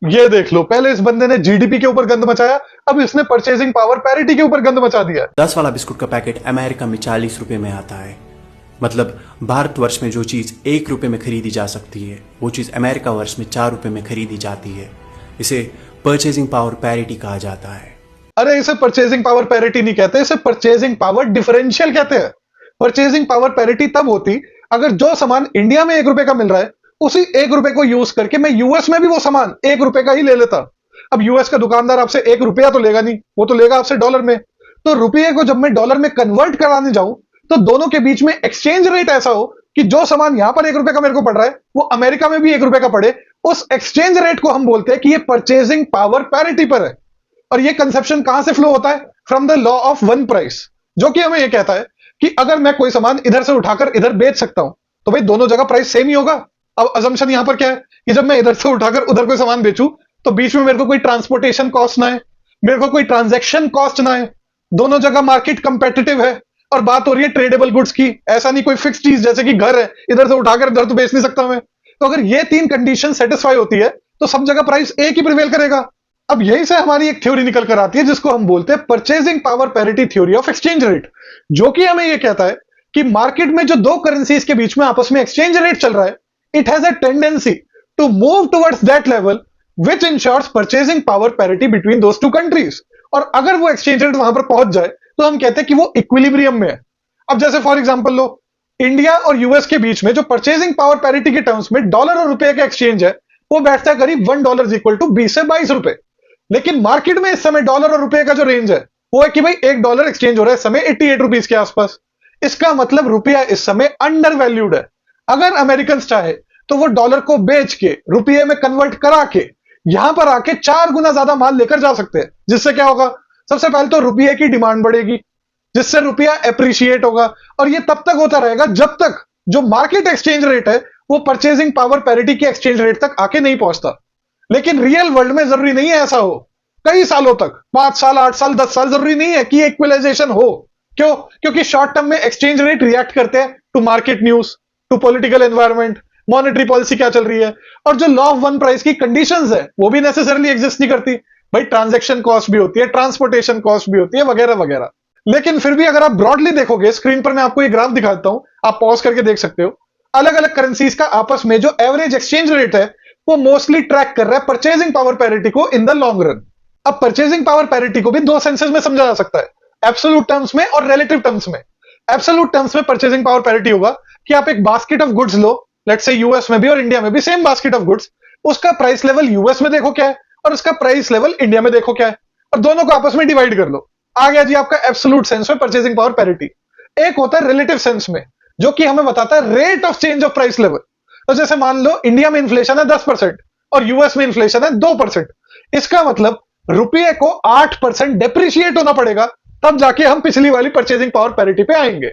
ये देख लो, पहले इस बंदे ने जीडीपी के ऊपर गंद मचाया, अब इसने परचेजिंग पावर पैरिटी के ऊपर गंद मचा दिया। 10 वाला बिस्कुट का पैकेट अमेरिका में 40 रुपए में आता है। मतलब भारतवर्ष में जो चीज 1 रुपए में खरीदी जा सकती है वो चीज अमेरिका वर्ष में 4 रुपए में खरीदी जाती है। इसे परचेजिंग पावर पैरिटी कहा जाता है। अरे इसे परचेजिंग पावर पैरिटी नहीं कहते, इसे परचेजिंग पावर डिफरेंशियल कहते हैं। परचेजिंग पावर पैरिटी तब होती अगर जो सामान इंडिया में 1 रुपए का मिल रहा है उसी 1 रुपए को यूज करके मैं यूएस में भी वो सामान 1 रुपए का ही ले लेता। अब यूएस का दुकानदार आपसे 1 रुपया तो लेगा नहीं, वो तो लेगा आपसे डॉलर में। तो रुपये को जब मैं डॉलर में कन्वर्ट कराने जाऊं तो दोनों के बीच में एक्सचेंज रेट ऐसा हो कि जो सामान यहां पर 1 रुपए का मेरे को पड़ रहा है वो अमेरिका में भी 1 रुपए का पड़े। उस एक्सचेंज रेट को हम बोलते हैं कि ये परचेजिंग पावर पैरिटी पर है। और ये कंसेप्शन कहां से फ्लो होता है? From the law of one price, जो कि हमें ये कहता है कि अगर मैं कोई सामान इधर से उठाकर इधर बेच सकता हूं तो भाई दोनों जगह प्राइस सेम ही होगा। अब अजम्पशन यहां पर क्या है कि जब मैं इधर से उठाकर उधर कोई सामान बेचूं तो बीच में मेरे को कोई ट्रांसपोर्टेशन कॉस्ट ना है, मेरे को कोई ट्रांजैक्शन कॉस्ट ना है, दोनों जगह मार्केट कंपेटिटिव है। और बात हो रही है ट्रेडेबल गुड्स की, ऐसा नहीं कोई फिक्स चीज जैसे कि घर है इधर से उठाकर इधर तो बेच नहीं सकता मैं। तो अगर ये 3 कंडीशन सेटिस्फाई होती है तो सब जगह प्राइस एक ही प्रिवेल करेगा। अब यहीं से हमारी एक थ्योरी निकल कर आती है जिसको हम बोलते हैं purchasing power parity theory of exchange rate, जो कि हमें यह कहता है कि मार्केट में जो 2 करेंसीज के बीच में आपस में एक्सचेंज रेट चल रहा है, it has a tendency to move towards that level which ensures purchasing power parity between those 2 countries. और अगर वो एक्सचेंज रेट वहां पर पहुंच जाए तो हम कहते हैं कि वो इक्विलिब्रियम में है। अब जैसे फॉर एग्जांपल लो, इंडिया और यूएस के बीच में जो परचेजिंग पावर पैरिटी के टर्म्स में डॉलर और रुपए का एक्सचेंज है वो बैठता है करीब $1 इक्वल टू 20 से 22 रुपए। लेकिन मार्केट में इस समय डॉलर और रुपए का जो रेंज है वो है कि भाई $1 एक्सचेंज हो रहा है इस समय 88 रुपीज के आसपास। इसका मतलब रुपया इस समय अंडर वैल्यूड है। अगर अमेरिकन चाहे तो वो डॉलर को बेच के रुपये में कन्वर्ट करा के यहां पर आके 4 गुना ज्यादा माल लेकर जा सकते हैं, जिससे क्या होगा? सबसे पहले तो रुपये की डिमांड बढ़ेगी, जिससे रुपया एप्रिशिएट होगा। और ये तब तक होता रहेगा जब तक जो मार्केट एक्सचेंज रेट है वो परचेजिंग पावर पैरिटी के एक्सचेंज रेट तक आके नहीं पहुंचता। लेकिन रियल वर्ल्ड में जरूरी नहीं है ऐसा हो, कई सालों तक, 5 साल 8 साल 10 साल जरूरी नहीं है कि इक्वलाइजेशन हो। क्यों? क्योंकि शॉर्ट टर्म में एक्सचेंज रेट रिएक्ट करते हैं to market news, to political environment, monetary policy क्या चल रही है। और जो लॉ ऑफ वन प्राइस की कंडीशंस है वो भी नेसेसरली एग्जिस्ट नहीं करती। भाई ट्रांजैक्शन कॉस्ट भी होती है, ट्रांसपोर्टेशन कॉस्ट भी होती है, वगैरह वगैरह। लेकिन फिर भी अगर आप ब्रॉडली देखोगे, स्क्रीन पर मैं आपको ये ग्राफ दिखाता हूं, आप पॉज करके देख सकते हो, अलग अलग करेंसीज का आपस में जो एवरेज एक्सचेंज रेट है वो मोस्टली ट्रैक कर रहा है परचेजिंग पावर पैरिटी को इन द लॉन्ग रन। अब परचेजिंग पावर पैरिटी को भी 2 सेंसेस में समझा जा सकता है, एब्सोल्यूट टर्म्स में और रिलेटिव टर्म्स में। एब्सोल्यूट टर्म्स में परचेजिंग पावर पैरिटी होगा कि आप एक basket of goods low, let's say US में भी और इंडिया में भी सेम बास्केट ऑफ गुड्स, उसका प्राइस लेवल यूएस में देखो क्या है और उसका प्राइस लेवल इंडिया में देखो क्या है, और दोनों को आपस में डिवाइड कर लो। आ गया जी आपका एब्सोल्यूट सेंस में परचेजिंग पावर पैरिटी। एक होता है रिलेटिव सेंस में, जो कि हमें बताता है rate of change of price level. तो जैसे मान लो इंडिया में इन्फ्लेशन है 10% और यूएस में इन्फ्लेशन है 2%, इसका मतलब रुपये को 8% डेप्रिशिएट होना पड़ेगा, तब जाके हम पिछली वाली परचेजिंग पावर पैरिटी पे आएंगे।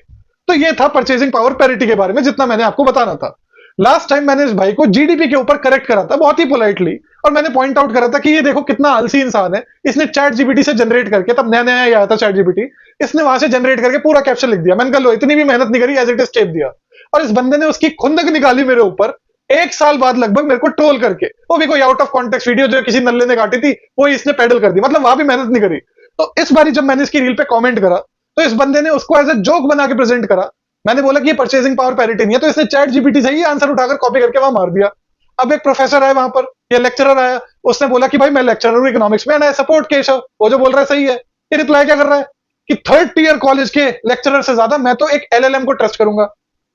तो ये था परचेजिंग पावर पैरिटी के बारे में जितना मैंने आपको बताना था। लास्ट टाइम मैंने इस भाई को जीडीपी के ऊपर करेक्ट करा था बहुत ही पोलाइटली, और मैंने पॉइंट आउट करा था कि ये देखो कितना आलसी इंसान है, इसने चैट जीपीटी से जनरेट करके, तब नया नया आया था चैट जीपीटी, इसने वहां से जनरेट करके पूरा कैप्शन लिख दिया। मैंने कहा लो, इतनी भी मेहनत नहीं करी, एज इट इज टेप दिया। और इस बंदे ने उसकी खुंदक निकाली मेरे ऊपर 1 साल बाद लगभग मेरे को ट्रोल करके, वो भी कोई आउट ऑफ कॉन्टेक्स्ट वीडियो जो किसी नल्ले ने काटी थी वो इसने पैडल कर दी, मतलब वहां भी मेहनत नहीं करी। तो इस बारी जब मैंने इसकी रील पे कमेंट करा तो इस बंदे ने उसको एज ए जोक बना के प्रेजेंट करा। मैंने बोला कि ये परचेजिंग पावर पैरिटी नहीं है, तो इसने चैट जीपीटी से ही आंसर उठाकर कॉपी करके वहां मार दिया। अब एक प्रोफेसर आया वहां पर, ये लेक्चरर आया, उसने बोला कि भाई मैं लेक्चरर हूं इकोनॉमिक्स में एंड आई सपोर्ट केशव, वो जो बोल रहा है सही है। ये रिप्लाई क्या कर रहा है कि 3rd ईयर कॉलेज के लेक्चरर से ज्यादा मैं तो एक एलएलएम को ट्रस्ट करूंगा।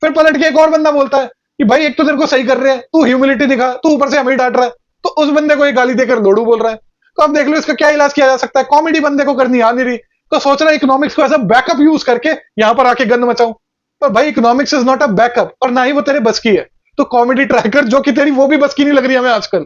फिर पलट के एक और बंदा बोलता है कि भाई एक तो तेरे को सही कर रहे हैं, तू ह्यूमिलिटी दिखा, तू ऊपर से हमें डांट रहा है, तो उस बंदे को एक गाली देकर लोडू बोल रहा है। तो अब देख लो इसका क्या इलाज किया जा सकता है। कॉमेडी बंदे को करनी आ नहीं रही, तो सोच रहा है इकोनॉमिक्स को ऐसा बैकअप यूज करके यहां पर आके गंद मचाऊं। पर भाई economics is not a backup, और ना ही वो तेरे बस की है। तो कॉमेडी ट्राई कर जो कि तेरी वो भी बस की नहीं लग रही हमें आजकल।